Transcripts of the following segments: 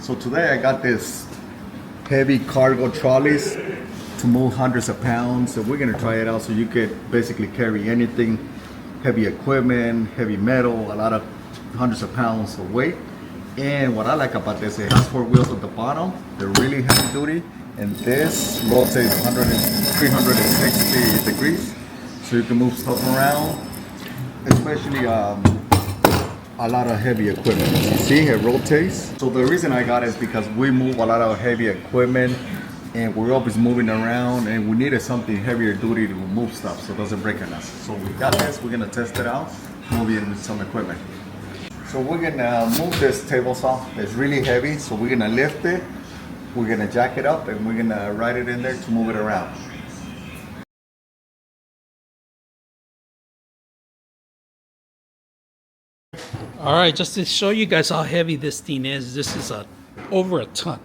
So today I got this heavy cargo trolleys to move hundreds of pounds. So we're gonna try it out so you could basically carry anything, heavy equipment, heavy metal, a lot of hundreds of pounds of weight. And what I like about this, it has 4 wheels at the bottom. They're really heavy duty. And this rotates 360 degrees. So you can move stuff around, especially a lot of heavy equipment. You see, it rotates. So the reason I got it is because we move a lot of heavy equipment and we're always moving around and we needed something heavier duty to move stuff so it doesn't break on us. So we got this, we're gonna test it out, move it with some equipment. So we're gonna move this table saw. It's really heavy, so we're gonna lift it, we're gonna jack it up and we're gonna ride it in there to move it around. All right, just to show you guys how heavy this thing is, this is over a ton.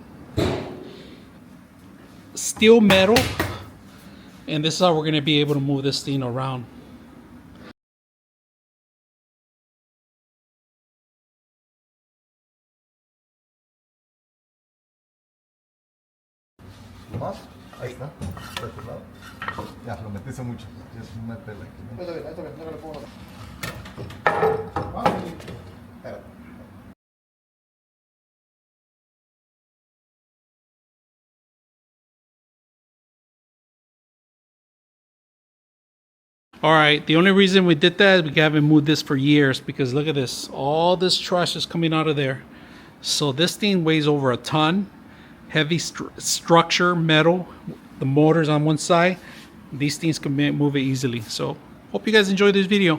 Steel metal, and this is how we're gonna be able to move this thing around. ¿Más? Ahí está. De este lado. Ya, lo metiste mucho. Just métele aquí. Esto que no le puedo. Espérate. All right, the only reason we did that is we haven't moved this for years because look at this. All this trash is coming out of there. So this thing weighs over a ton. Heavy structure, metal, the motors on one side. These things can move it easily. So hope you guys enjoyed this video.